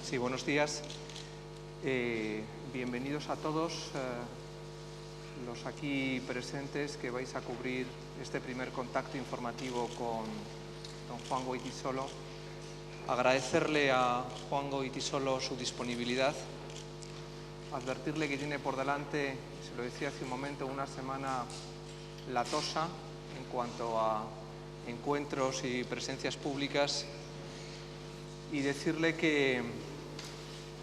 Sí, buenos días. Bienvenidos a todos los aquí presentes que vais a cubrir este primer contacto informativo con don Juan Goytisolo. Agradecerle a Juan Goytisolo su disponibilidad, advertirle que tiene por delante, se lo decía hace un momento, una semana latosa en cuanto a encuentros y presencias públicas, y decirle que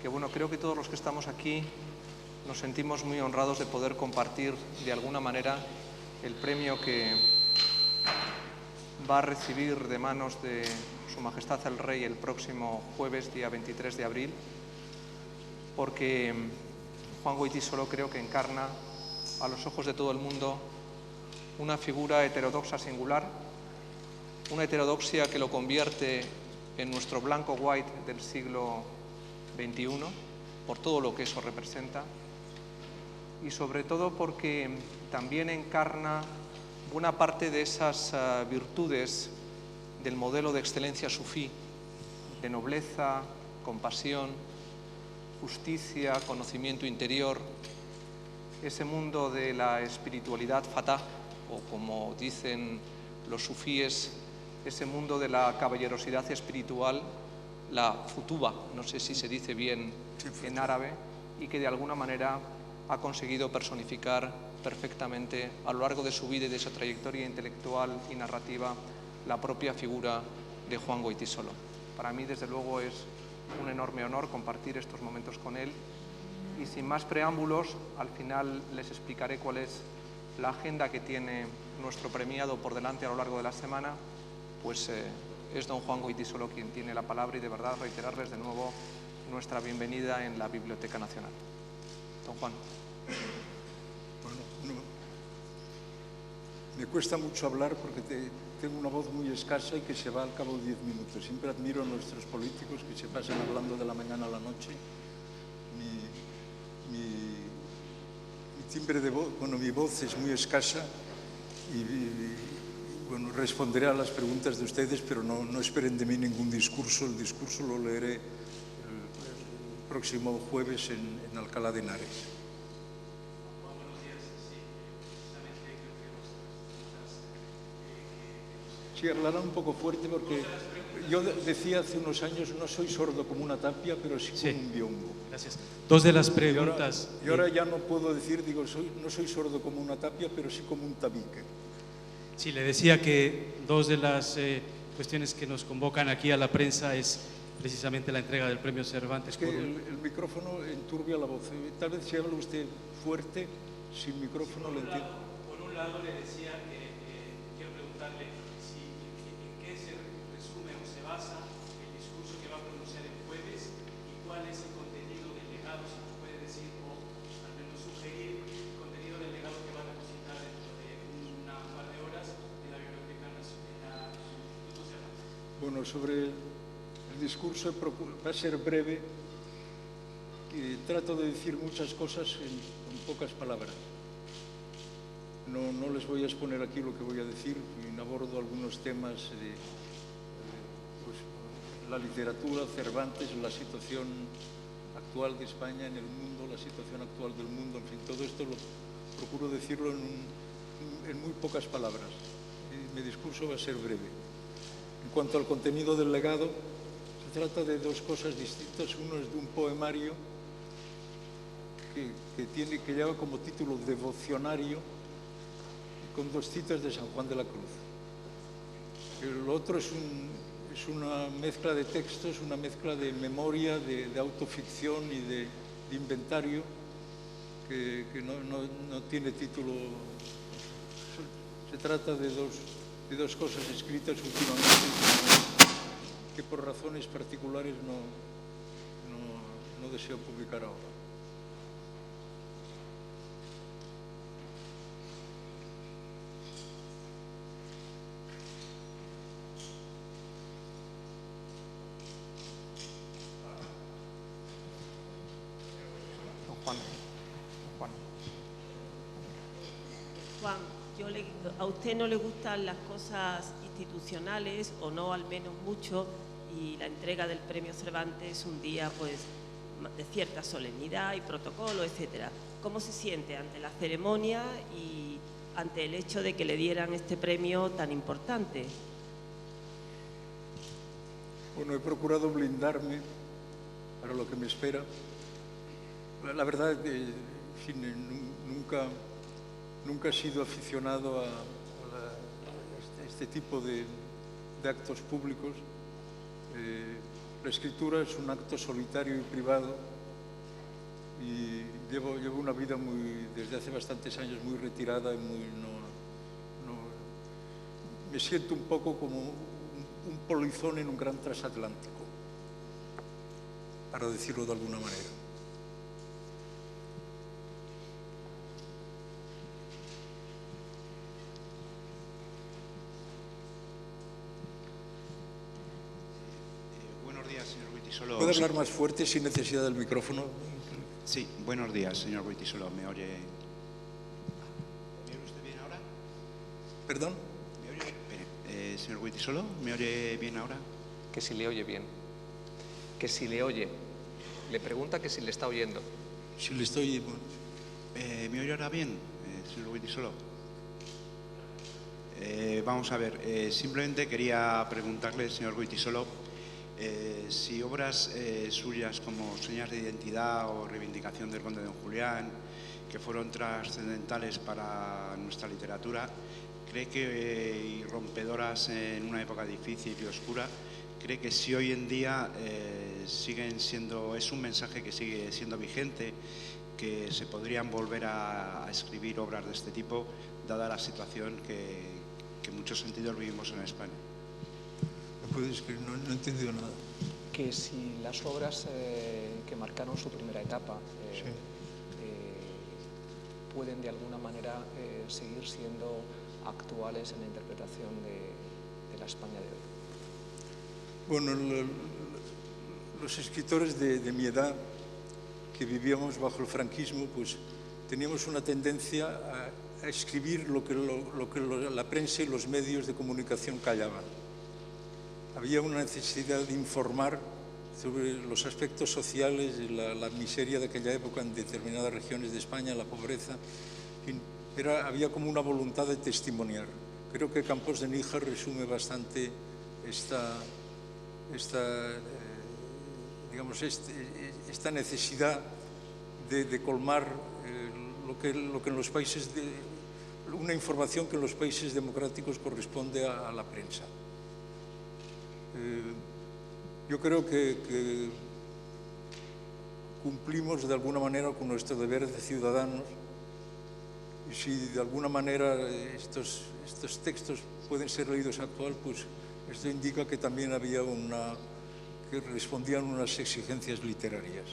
bueno, creo que todos los que estamos aquí nos sentimos muy honrados de poder compartir de alguna manera el premio que va a recibir de manos de Su Majestad el Rey el próximo jueves, día 23 de abril, porque Juan Goytisolo creo que encarna a los ojos de todo el mundo una figura heterodoxa singular, una heterodoxia que lo convierte en nuestro blanco white del siglo XXI, por todo lo que eso representa, y sobre todo porque también encarna buena parte de esas virtudes del modelo de excelencia sufí, de nobleza, compasión, justicia, conocimiento interior, ese mundo de la espiritualidad fatah, o como dicen los sufíes, ese mundo de la caballerosidad espiritual, la futuba, no sé si se dice bien en árabe, y que de alguna manera ha conseguido personificar perfectamente a lo largo de su vida y de su trayectoria intelectual y narrativa la propia figura de Juan Goytisolo. Para mí, desde luego, es un enorme honor compartir estos momentos con él, y sin más preámbulos, al final les explicaré cuál es la agenda que tiene nuestro premiado por delante a lo largo de la semana. Pues es don Juan Goytisolo quien tiene la palabra, y de verdad reiterarles de nuevo nuestra bienvenida en la Biblioteca Nacional. Don Juan. Bueno, me cuesta mucho hablar porque tengo una voz muy escasa y que se va al cabo de 10 minutos. Siempre admiro a nuestros políticos que se pasan hablando de la mañana a la noche. Mi timbre de voz, bueno, mi voz es muy escasa y bueno, responderé a las preguntas de ustedes, pero no esperen de mí ningún discurso. El discurso lo leeré el próximo jueves en Alcalá de Henares. Buenos días. Sí, precisamente creo que Sí, hablará un poco fuerte porque yo decía hace unos años, no soy sordo como una tapia, pero sí como un biombo. Gracias. Dos de las preguntas. Y ahora ya no puedo decir, no soy sordo como una tapia, pero sí como un tabique. Sí, le decía que dos de las cuestiones que nos convocan aquí a la prensa es precisamente la entrega del premio Cervantes. Es que el micrófono enturbia la voz. Tal vez si habla usted fuerte, sin micrófono le entiendo. Por un lado le decía que quiero preguntarle en qué se resume o se basa el discurso que va a pronunciar el jueves y cuál es el contenido del legado, si nos puede decir, o al menos sugerir el contenido del legado que va a depositar dentro de una par de horas en la Biblioteca Nacional del Instituto Cervantes. Bueno, sobre el discurso va a ser breve, y trato de decir muchas cosas con pocas palabras. No les voy a exponer aquí lo que voy a decir, abordo algunos temas de pues, la literatura, Cervantes, la situación actual de España en el mundo, la situación actual del mundo, en fin, todo esto lo procuro decirlo en muy pocas palabras. Mi discurso va a ser breve. En cuanto al contenido del legado, se trata de dos cosas distintas. Uno es de un poemario que lleva como título Devocionario, con dos citas de San Juan de la Cruz. El otro es una mezcla de textos, una mezcla de memoria, de autoficción y de inventario que no tiene título. Se trata de dos cosas escritas últimamente que por razones particulares no deseo publicar ahora. Juan, a usted no le gustan las cosas institucionales, o no al menos mucho, y la entrega del premio Cervantes es un día pues de cierta solemnidad y protocolo, etcétera. ¿Cómo se siente ante la ceremonia y ante el hecho de que le dieran este premio tan importante? Bueno, he procurado blindarme para lo que me espera. La verdad, nunca he sido aficionado a este tipo de actos públicos. La escritura es un acto solitario y privado y llevo una vida desde hace bastantes años muy retirada y me siento un poco como un polizón en un gran transatlántico, para decirlo de alguna manera. Buenos días, señor Goytisolo. ¿Puede hablar más fuerte sin necesidad del micrófono? Sí, buenos días, señor Goytisolo. ¿Me oye usted bien ahora? ¿Perdón? ¿Me oye? Señor Goytisolo, ¿me oye bien ahora? Que si le oye bien. Que si le oye. Le pregunta que si le está oyendo. Si le estoy... ¿Me oye ahora bien, señor Goytisolo? Vamos a ver, simplemente quería preguntarle, señor Goytisolo, si obras suyas como Señas de Identidad o Reivindicación del Conde de Don Julián, que fueron trascendentales para nuestra literatura, cree que, y rompedoras en una época difícil y oscura, cree que si hoy en día siguen siendo, es un mensaje que sigue siendo vigente, que se podrían volver a escribir obras de este tipo, dada la situación que en muchos sentidos vivimos en España? ¿Puedes escribir? No he entendido nada. Que si las obras que marcaron su primera etapa pueden de alguna manera seguir siendo actuales en la interpretación de la España de hoy. Bueno, los escritores de mi edad, que vivíamos bajo el franquismo, pues teníamos una tendencia a escribir lo que la prensa y los medios de comunicación callaban. Había una necesidad de informar sobre los aspectos sociales, la miseria de aquella época en determinadas regiones de España, la pobreza. En fin, había como una voluntad de testimoniar. Creo que Campos de Níjar resume bastante esta necesidad de colmar lo que en los países una información que en los países democráticos corresponde a la prensa. Yo creo que cumplimos de alguna manera con nuestro deber de ciudadanos, y si de alguna manera estos textos pueden ser leídos actual, pues esto indica que también había que respondían unas exigencias literarias.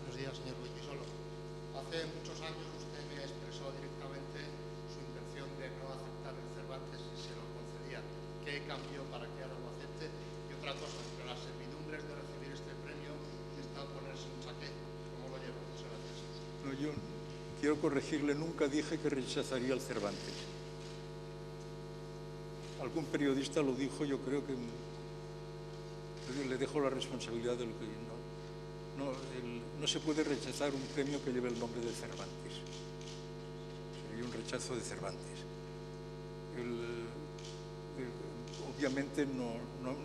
Buenos días, señor Goytisolo. Hace muchos años usted me expresó directamente su intención de no aceptar el Cervantes si se lo concedía. ¿Qué cambió para que ahora lo acepte? Y otra cosa, entre las servidumbres de recibir este premio está ponerse un chaqué. ¿Cómo lo lleva? Muchas gracias. No, yo quiero corregirle, nunca dije que rechazaría el Cervantes. Algún periodista lo dijo, yo creo que le dejo la responsabilidad de lo que... No se puede rechazar un premio que lleve el nombre de Cervantes. Sería un rechazo de Cervantes. Obviamente no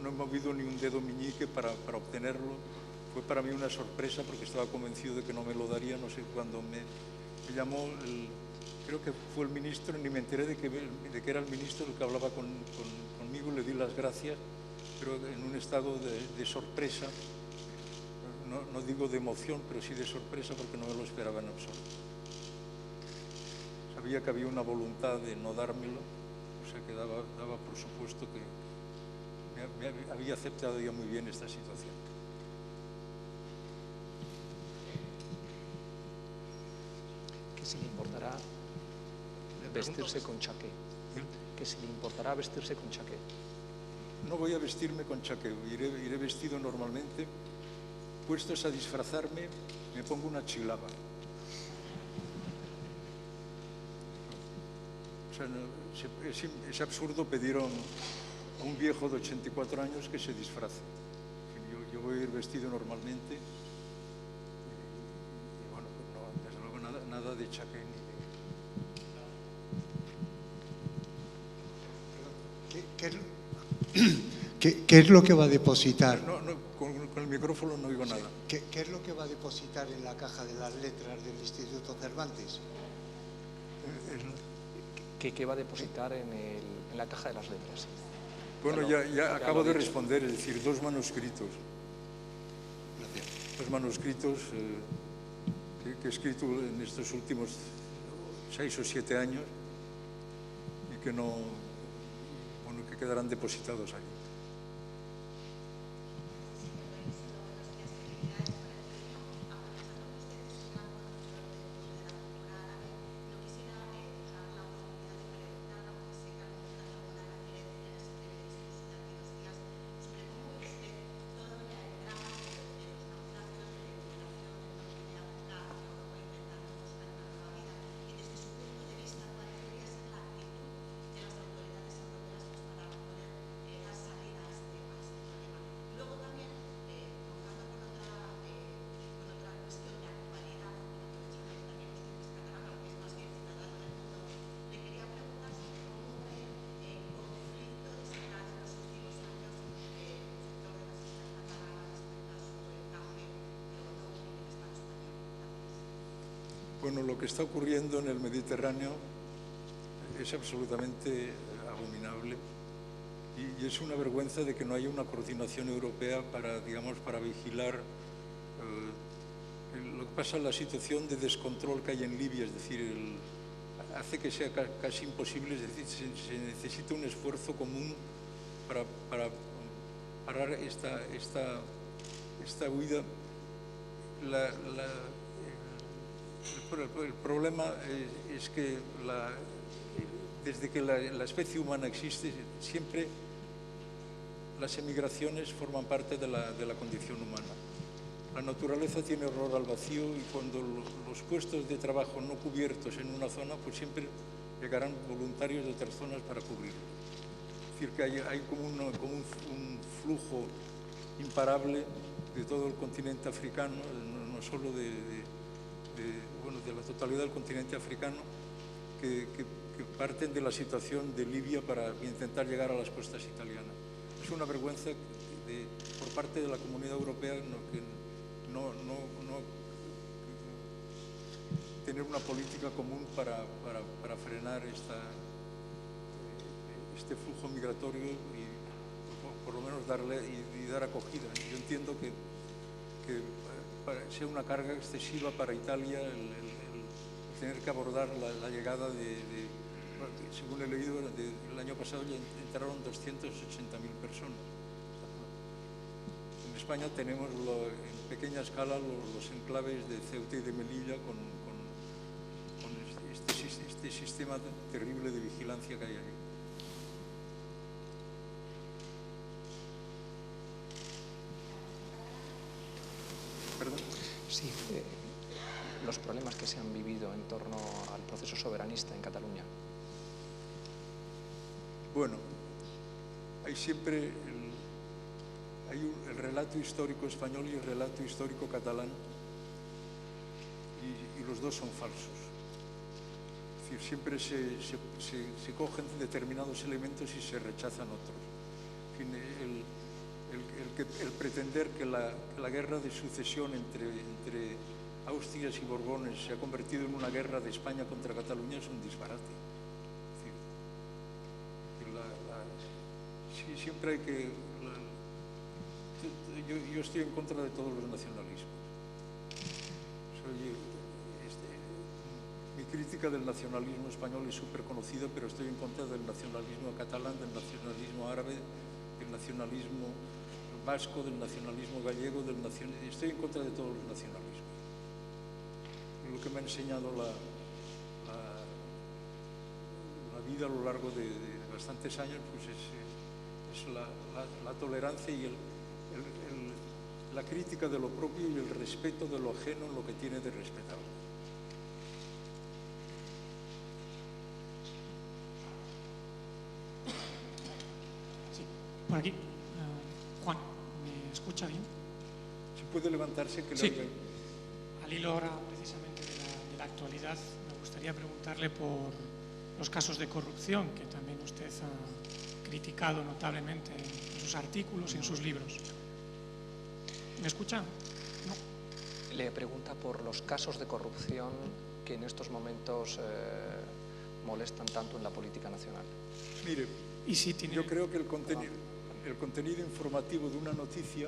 he movido ni un dedo meñique para obtenerlo. Fue para mí una sorpresa porque estaba convencido de que no me lo daría. No sé cuándo me llamó, creo que fue el ministro, ni me enteré de que era el ministro el que hablaba conmigo, le di las gracias, pero en un estado de sorpresa. No digo de emoción, pero sí de sorpresa porque no me lo esperaba en absoluto. Sabía que había una voluntad de no dármelo, o sea que daba por supuesto que me había aceptado ya muy bien esta situación. Que si le importará vestirse con chaqué. Que si le importará vestirse con chaqué. No voy a vestirme con chaqué, iré vestido normalmente. Puestos a disfrazarme, me pongo una chilaba. sea, es absurdo pedir a un viejo de 84 años que se disfrace. Yo voy a ir vestido normalmente y bueno, pues no, desde luego nada de chaqué ni de... ¿Qué es lo que va a depositar? Con el micrófono no oigo nada. ¿Qué es lo que va a depositar en la caja de las letras del Instituto Cervantes? ¿Qué va a depositar en la caja de las letras? Bueno, ya acabo de responder, es decir, 2 manuscritos. Gracias. 2 manuscritos que he escrito en estos últimos 6 o 7 años y que que quedarán depositados ahí. Bueno, lo que está ocurriendo en el Mediterráneo es absolutamente abominable y es una vergüenza de que no haya una coordinación europea para, digamos, para vigilar lo que pasa, la situación de descontrol que hay en Libia, es decir, hace que sea casi imposible, es decir, se necesita un esfuerzo común para parar esta huida. El problema es que desde que la especie humana existe, siempre las emigraciones forman parte de la condición humana. La naturaleza tiene horror al vacío y cuando los puestos de trabajo no cubiertos en una zona, pues siempre llegarán voluntarios de otras zonas para cubrirlo. Es decir, que hay como un flujo imparable de todo el continente africano, no solo de la totalidad del continente africano, que parten de la situación de Libia para intentar llegar a las costas italianas. Es una vergüenza por parte de la Comunidad Europea que no tener una política común para frenar este flujo migratorio y por lo menos dar acogida. Yo entiendo que sea una carga excesiva para Italia el tener que abordar la llegada según he leído, el año pasado ya entraron 280.000 personas. En España tenemos en pequeña escala los enclaves de Ceuta y de Melilla con este sistema terrible de vigilancia que hay ahí. ¿Perdón? Sí, los problemas que se han vivido en torno al proceso soberanista en Cataluña. Bueno, hay siempre el relato histórico español y el relato histórico catalán y los dos son falsos. Es decir, siempre se cogen determinados elementos y se rechazan otros. En fin, el pretender que la guerra de sucesión entre Austrias y Borbones se ha convertido en una guerra de España contra Cataluña es un disparate. Siempre hay que... Yo estoy en contra de todos los nacionalismos. Mi crítica del nacionalismo español es súper conocida, pero estoy en contra del nacionalismo catalán, del nacionalismo árabe, del nacionalismo vasco, del nacionalismo gallego, estoy en contra de todos los nacionalismos. Lo que me ha enseñado la vida a lo largo de bastantes años pues es la tolerancia y la crítica de lo propio y el respeto de lo ajeno en lo que tiene de respetable. Por aquí. Juan, ¿me escucha bien? Si puede levantarse, que Sí. le oiga. Al hilo ahora precisamente de la actualidad, me gustaría preguntarle por los casos de corrupción que también usted ha criticado notablemente en sus artículos y en sus libros. ¿Me escucha? No. Le pregunta por los casos de corrupción que en estos momentos molestan tanto en la política nacional. Mire, Y sí tiene... yo creo que el contenido informativo de una noticia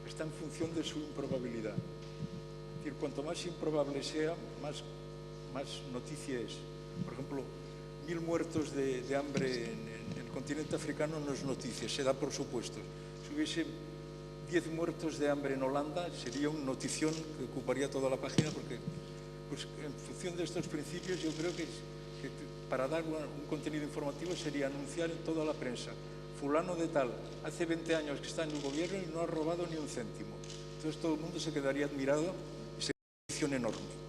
está en función de su improbabilidad. Es decir, cuanto más improbable sea, más noticia es. Por ejemplo, 1000 muertos de hambre en el continente africano no es noticia, se da por supuesto. Si hubiese 10 muertos de hambre en Holanda, sería una notición que ocuparía toda la página, porque pues, en función de estos principios yo creo que para dar un contenido informativo sería anunciar en toda la prensa: fulano de tal, hace 20 años que está en el gobierno y no ha robado ni un céntimo. Entonces todo el mundo se quedaría admirado y sería una noticia enorme.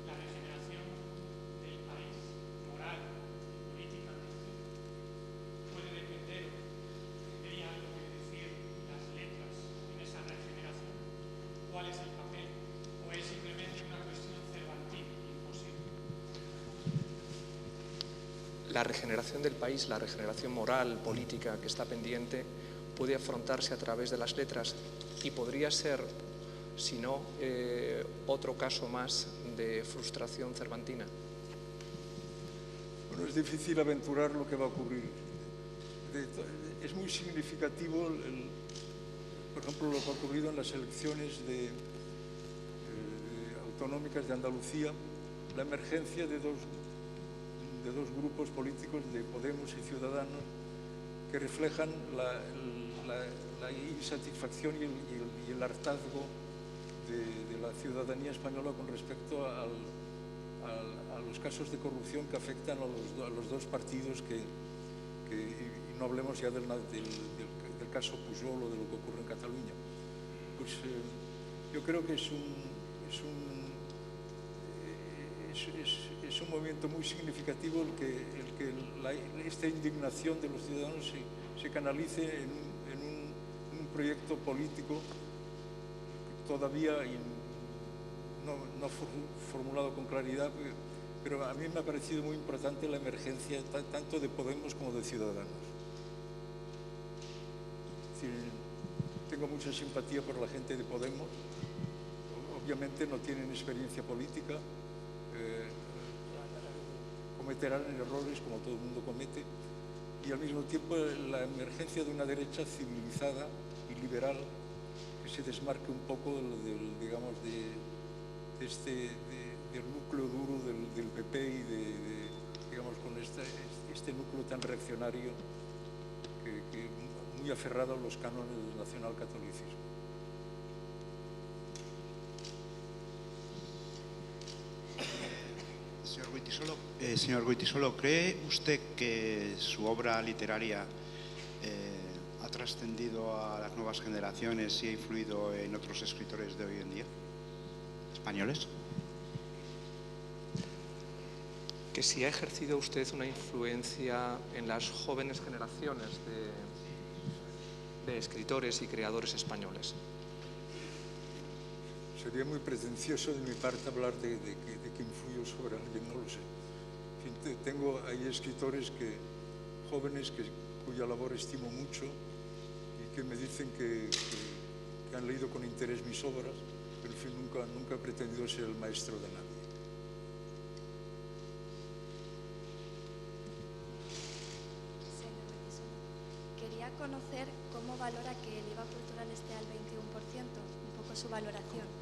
La regeneración del país, moral y políticamente, puede depender, tendría algo que decir las letras en esa regeneración. ¿Cuál es el papel? ¿O es simplemente una cuestión cervantina, imposible? La regeneración del país, la regeneración moral, política que está pendiente, puede afrontarse a través de las letras y podría ser, si no, otro caso más de frustración cervantina. Bueno, es difícil aventurar lo que va a ocurrir. Es muy significativo, por ejemplo, lo que ha ocurrido en las elecciones autonómicas de Andalucía, la emergencia de dos grupos políticos, de Podemos y Ciudadanos, que reflejan la insatisfacción y el hartazgo de la ciudadanía española con respecto a los casos de corrupción que afectan a los dos partidos y no hablemos ya del caso Pujol o de lo que ocurre en Cataluña. Pues yo creo que es un movimiento muy significativo el que esta indignación de los ciudadanos se canalice en un proyecto político todavía no formulado con claridad, pero a mí me ha parecido muy importante la emergencia tanto de Podemos como de Ciudadanos. Es decir, tengo mucha simpatía por la gente de Podemos, obviamente no tienen experiencia política, cometerán errores como todo el mundo comete, y al mismo tiempo la emergencia de una derecha civilizada y liberal que se desmarque un poco del núcleo duro del PP y con este núcleo tan reaccionario que muy aferrado a los cánones del nacionalcatolicismo. Señor Goytisolo, ¿cree usted que su obra literaria ha trascendido a las nuevas generaciones y ha influido en otros escritores de hoy en día, españoles? Que si ha ejercido usted una influencia en las jóvenes generaciones de escritores y creadores españoles. Sería muy pretencioso de mi parte hablar de que influyo sobre alguien, no lo sé. En fin, hay escritores jóvenes cuya labor estimo mucho y que me dicen que han leído con interés mis obras, pero en fin, nunca he pretendido ser el maestro de nadie. Quería conocer cómo valora que el IVA cultural esté al 21%, un poco su valoración.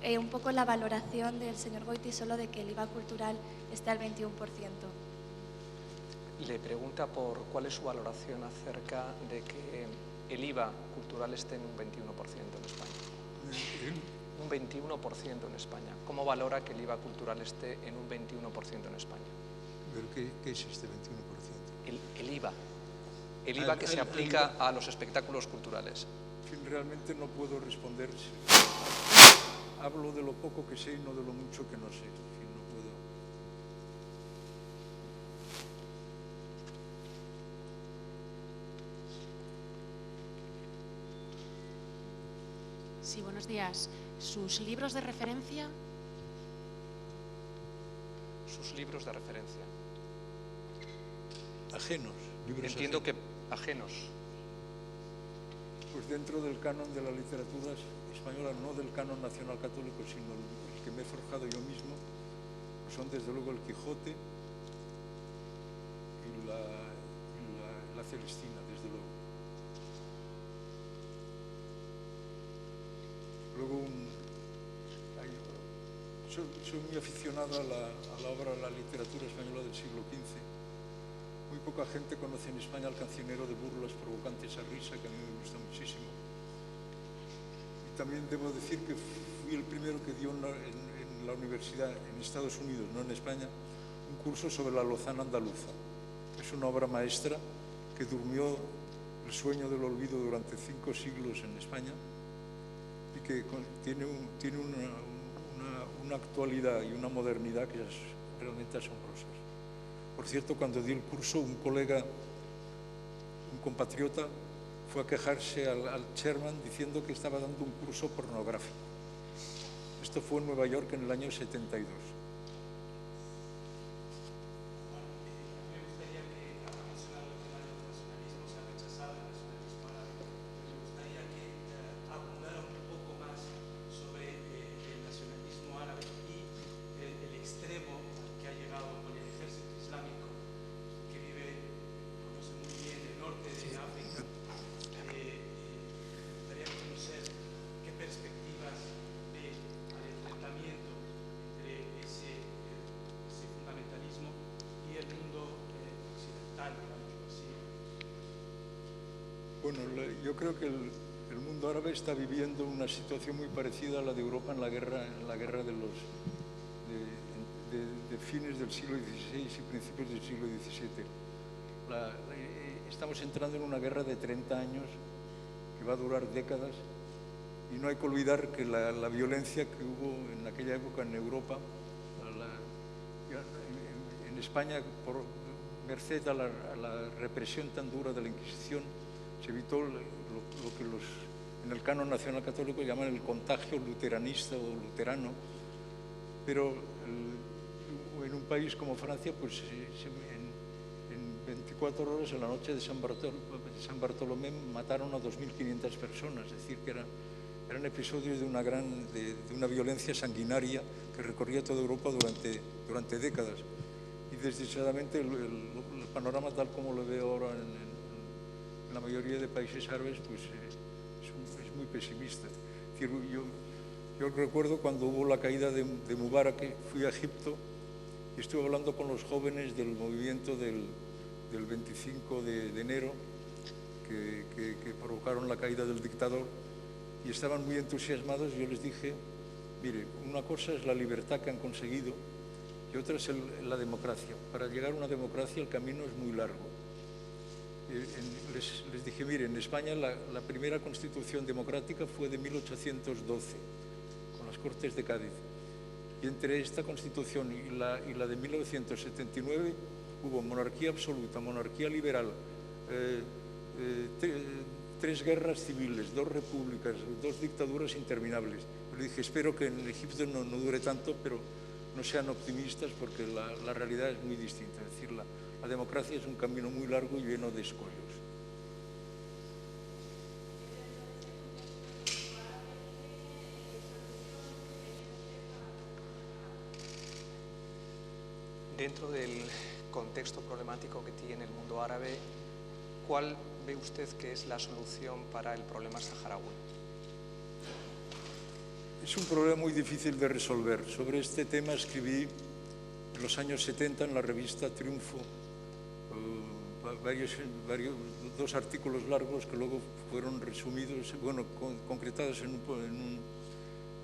Un poco la valoración del señor Goytisolo de que el IVA cultural esté al 21%. Le pregunta por cuál es su valoración acerca de que el IVA cultural esté en un 21% en España. Un 21% en España. ¿Cómo valora que el IVA cultural esté en un 21% en España? ¿Pero qué es este 21%? El IVA. El IVA que se aplica a los espectáculos culturales. En fin, realmente no puedo responder. Hablo de lo poco que sé y no de lo mucho que no sé. En fin, Sí, buenos días. ¿Sus libros de referencia? Sus libros de referencia. Ajenos. Libros Entiendo ajenos. que ajenos. Pues dentro del canon de la literatura española, no del canon nacional católico, sino el que me he forjado yo mismo, pues son desde luego el Quijote y la Celestina, desde luego. Luego soy muy aficionado a la obra, a la literatura española del siglo XV. Muy poca gente conoce en España al cancionero de burlas provocantes a risa, que a mí me gusta muchísimo. Y también debo decir que fui el primero que dio en la universidad, en Estados Unidos, no en España, un curso sobre la lozana andaluza. Es una obra maestra que durmió el sueño del olvido durante 5 siglos en España y que tiene una actualidad y una modernidad que es realmente asombrosas. Por cierto, cuando di el curso, un colega, un compatriota, fue a quejarse al chairman diciendo que estaba dando un curso pornográfico. Esto fue en Nueva York en el año 72. Bueno, yo creo que el mundo árabe está viviendo una situación muy parecida a la de Europa en la guerra de fines del siglo XVI y principios del siglo XVII. Estamos entrando en una guerra de 30 años que va a durar décadas y no hay que olvidar que la violencia que hubo en aquella época en Europa, en España, por merced a la represión tan dura de la Inquisición, se evitó lo que en el canon nacional católico llaman el contagio luteranista o luterano, pero en un país como Francia, pues en 24 horas, en la noche de San Bartolomé, mataron a 2.500 personas, es decir, que eran episodios de una violencia sanguinaria que recorría toda Europa durante décadas. Y desdichadamente el panorama tal como lo veo ahora en la mayoría de países árabes, pues es muy pesimista. Es decir, yo recuerdo cuando hubo la caída de Mubarak, fui a Egipto y estuve hablando con los jóvenes del movimiento del 25 de enero que provocaron la caída del dictador y estaban muy entusiasmados. Yo les dije, mire, una cosa es la libertad que han conseguido y otra es la democracia. Para llegar a una democracia el camino es muy largo. Les dije, mire, en España la primera constitución democrática fue de 1812, con las Cortes de Cádiz. Y entre esta constitución y la de 1979 hubo monarquía absoluta, monarquía liberal, 3 guerras civiles, 2 repúblicas, 2 dictaduras interminables. Le dije, espero que en Egipto no dure tanto, pero no sean optimistas porque la realidad es muy distinta. Es decir, la democracia es un camino muy largo y lleno de escollos. Dentro del contexto problemático que tiene el mundo árabe, ¿cuál ve usted que es la solución para el problema saharaui? Es un problema muy difícil de resolver. Sobre este tema escribí en los años 70 en la revista Triunfo 2 artículos largos que luego fueron resumidos, concretados en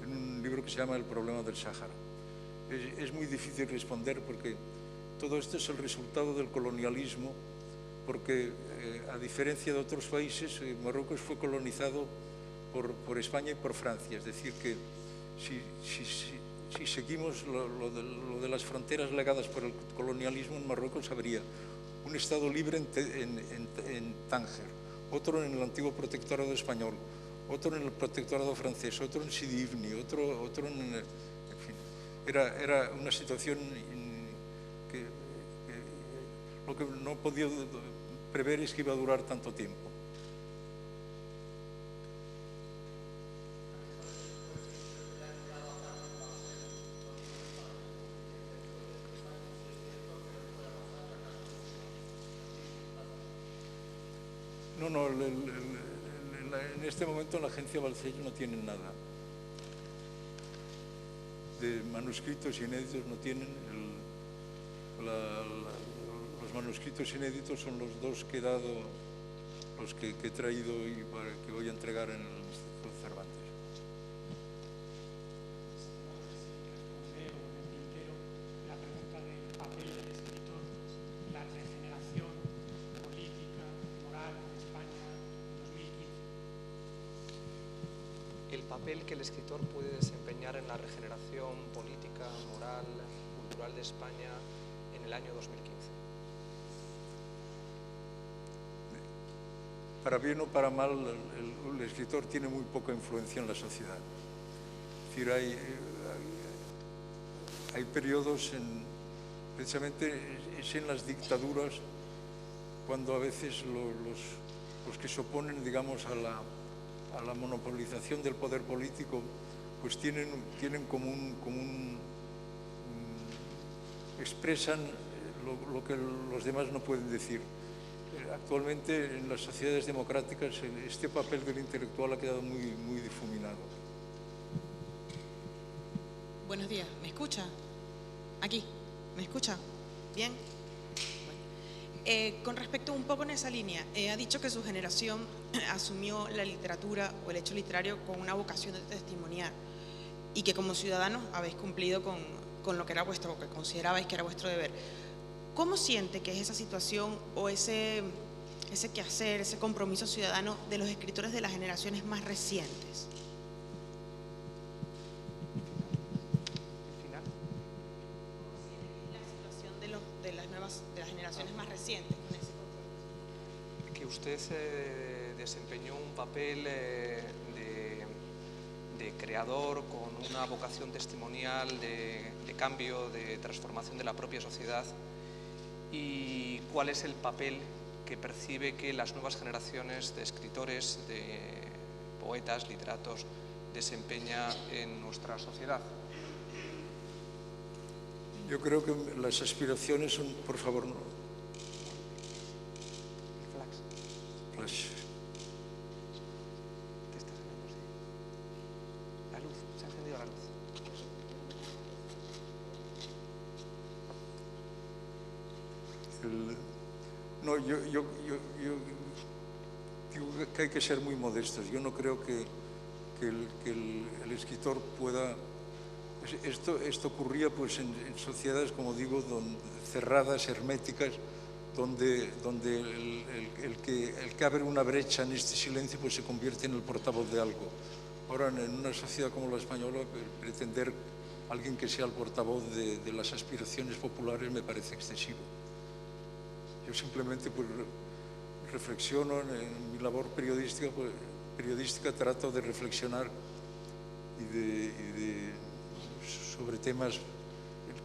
un libro que se llama El problema del Sáhara. Es muy difícil responder porque todo esto es el resultado del colonialismo, porque a diferencia de otros países, Marruecos fue colonizado por España y por Francia. Es decir, que si seguimos lo de las fronteras legadas por el colonialismo, en Marruecos habría un Estado libre en Tánger, otro en el antiguo protectorado español, otro en el protectorado francés, otro en Sidi Ifni, otro en fin, era una situación que lo que no podía prever es que iba a durar tanto tiempo. No, en este momento en la agencia Balcells no tienen nada. De manuscritos inéditos no tienen. Los manuscritos inéditos son los dos que he dado, los que he traído y que voy a entregar en el Instituto Cervantes. La pregunta del papel del escritor, la regeneración política, moral de España en 2015. El papel que el escritor puede desempeñar en la regeneración política, moral, cultural de España en el año 2015. Para bien o para mal, el escritor tiene muy poca influencia en la sociedad. Es decir, hay periodos, precisamente es en las dictaduras, cuando a veces los que se oponen, digamos, a la monopolización del poder político, pues tienen como expresan lo que los demás no pueden decir. Actualmente en las sociedades democráticas este papel del intelectual ha quedado muy difuminado. Buenos días, ¿me escucha? Aquí, ¿me escucha? ¿Bien? Con respecto un poco en esa línea, ha dicho que su generación asumió la literatura o el hecho literario con una vocación de testimoniar y que como ciudadanos habéis cumplido con lo que era vuestro, que considerabais que era vuestro deber. ¿Cómo siente que es esa situación o ese quehacer, ese compromiso ciudadano de los escritores de las generaciones más recientes? La situación de las generaciones más recientes con ese compromiso. Que usted desempeñó un papel de creador con una vocación testimonial de cambio, de transformación de la propia sociedad. ¿Y cuál es el papel que percibe que las nuevas generaciones de escritores, de poetas, literatos desempeña en nuestra sociedad? Yo creo que las aspiraciones son, por favor, no. Flash. ¿Te estás viendo? Sí. La luz, se ha encendido la luz. No, yo digo que hay que ser muy modestos. Yo no creo que el escritor pueda... Esto ocurría pues en sociedades, como digo, cerradas, herméticas, donde el que abre una brecha en este silencio pues se convierte en el portavoz de algo. Ahora, en una sociedad como la española, pretender alguien que sea el portavoz de las aspiraciones populares me parece excesivo. Yo simplemente pues, reflexiono en mi labor periodística, trato de reflexionar sobre temas,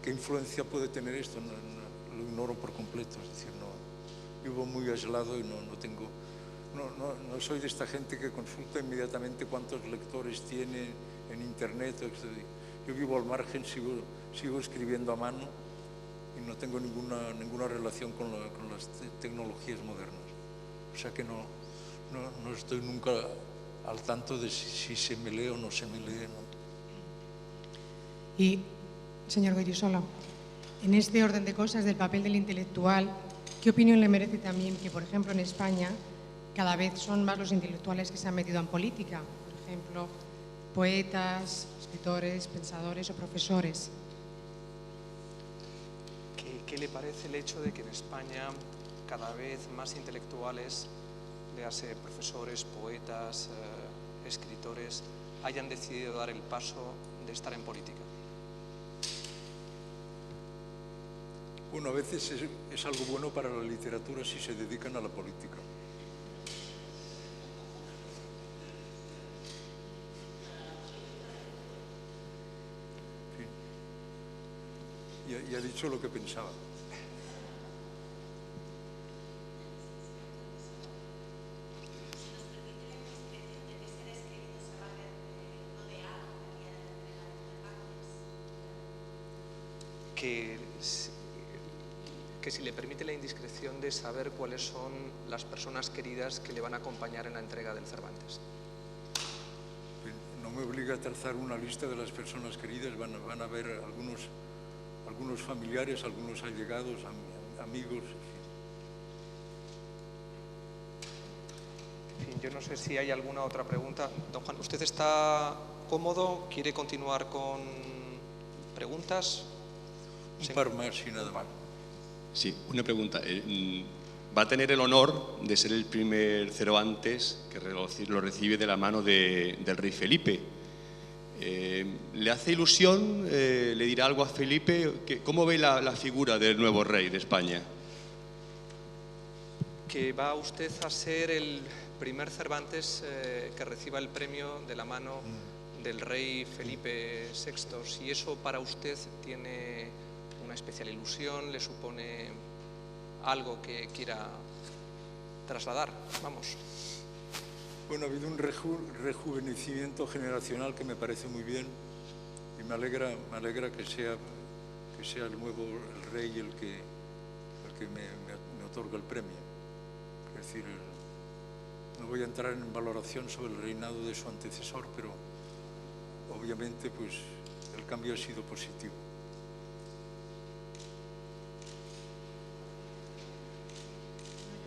qué influencia puede tener esto, lo ignoro por completo, es decir, vivo muy aislado y no soy de esta gente que consulta inmediatamente cuántos lectores tiene en internet. Yo vivo al margen, sigo escribiendo a mano y no tengo ninguna relación con las tecnologías modernas. O sea que no estoy nunca al tanto de si se me lee o no se me lee, ¿no? Y, señor Goytisolo, en este orden de cosas del papel del intelectual, ¿qué opinión le merece también que, por ejemplo, en España cada vez son más los intelectuales que se han metido en política? Por ejemplo, poetas, escritores, pensadores o profesores. ¿Qué le parece el hecho de que en España cada vez más intelectuales, léase profesores, poetas, escritores, hayan decidido dar el paso de estar en política? Bueno, a veces es algo bueno para la literatura si se dedican a la política. y ha dicho lo que pensaba. Que si le permite la indiscreción de saber cuáles son las personas queridas que le van a acompañar en la entrega del Cervantes. No me obliga a trazar una lista de las personas queridas, van a haber algunos familiares, algunos allegados, amigos. En fin, yo no sé si hay alguna otra pregunta. Don Juan, ¿usted está cómodo? ¿Quiere continuar con preguntas? Un par más y nada más. Sí, una pregunta. Va a tener el honor de ser el primer Cervantes que lo recibe de la mano del rey Felipe. ¿Le hace ilusión? ¿Le dirá algo a Felipe? ¿Cómo ve la figura del nuevo rey de España? Que va usted a ser el primer Cervantes que reciba el premio de la mano del rey Felipe VI. Si eso para usted tiene una especial ilusión, le supone algo que quiera trasladar, vamos. Bueno, ha habido un rejuvenecimiento generacional que me parece muy bien y me alegra que sea el nuevo rey el que me otorga el premio. Es decir, no voy a entrar en valoración sobre el reinado de su antecesor, pero obviamente pues el cambio ha sido positivo.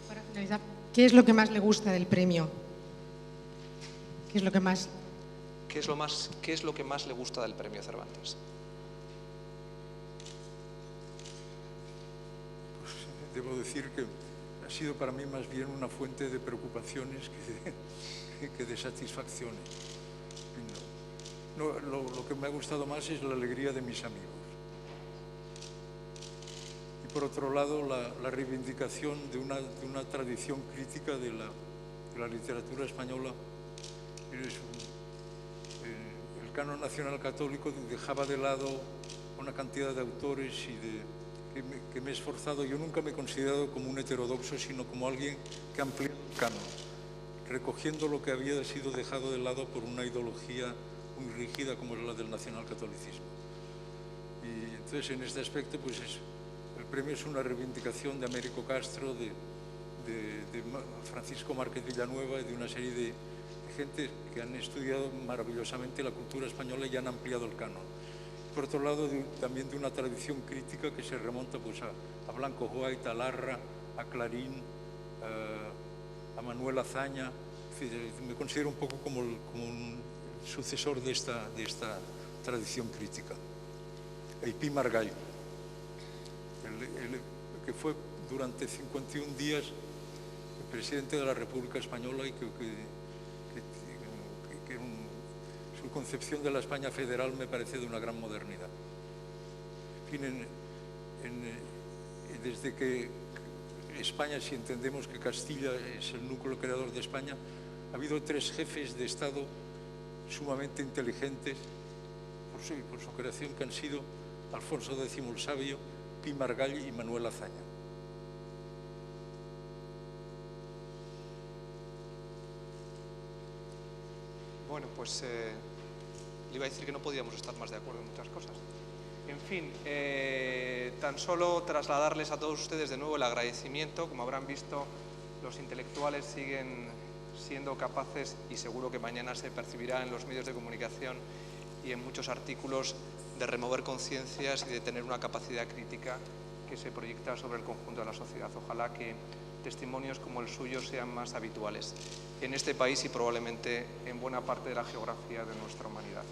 Para finalizar, ¿qué es lo que más le gusta del premio? ¿Qué es lo que más le gusta del premio Cervantes? Pues debo decir que ha sido para mí más bien una fuente de preocupaciones que de satisfacciones. No, lo que me ha gustado más es la alegría de mis amigos. Y por otro lado, la reivindicación de una tradición crítica de la literatura española. El canon nacional católico dejaba de lado una cantidad de autores que me he esforzado. Yo nunca me he considerado como un heterodoxo, sino como alguien que amplía el canon, recogiendo lo que había sido dejado de lado por una ideología muy rígida como es la del nacionalcatolicismo. Y entonces en este aspecto pues el premio es una reivindicación de Américo Castro, de Francisco Márquez Villanueva y de una serie de gente que han estudiado maravillosamente la cultura española y han ampliado el canon. Por otro lado, también de una tradición crítica que se remonta pues, a Blanco White, a Larra, a Clarín, a Manuel Azaña. Me considero un poco como un sucesor de esta tradición crítica. Y Pi Margall, que fue durante 51 días el presidente de la República Española y que su concepción de la España federal me parece de una gran modernidad. En fin, desde que España, si entendemos que Castilla es el núcleo creador de España, ha habido 3 jefes de Estado sumamente inteligentes por su creación, que han sido Alfonso X el Sabio, Pi Margall y Manuel Azaña. Bueno, pues le iba a decir que no podíamos estar más de acuerdo en muchas cosas. En fin, tan solo trasladarles a todos ustedes de nuevo el agradecimiento. Como habrán visto, los intelectuales siguen siendo capaces, y seguro que mañana se percibirá en los medios de comunicación y en muchos artículos, de remover conciencias y de tener una capacidad crítica que se proyecta sobre el conjunto de la sociedad. Ojalá que testimonios como el suyo sean más habituales en este país y probablemente en buena parte de la geografía de nuestra humanidad.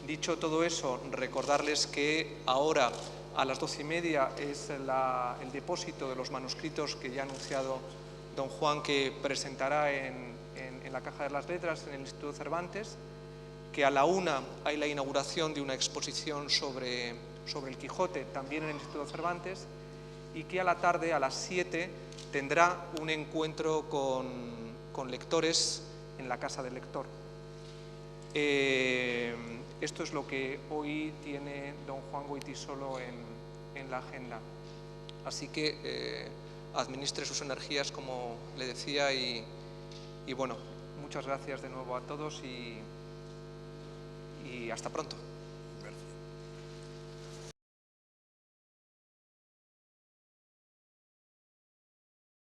Dicho todo eso, recordarles que ahora a las 12:30 es el depósito de los manuscritos que ya ha anunciado don Juan, que presentará en la Caja de las Letras en el Instituto Cervantes, que a la 1 hay la inauguración de una exposición sobre el Quijote también en el Instituto Cervantes, y que a la tarde, a las 7, tendrá un encuentro con lectores en la Casa del Lector. Esto es lo que hoy tiene don Juan Goytisolo en la agenda. Así que administre sus energías, como le decía, y bueno, muchas gracias de nuevo a todos y hasta pronto.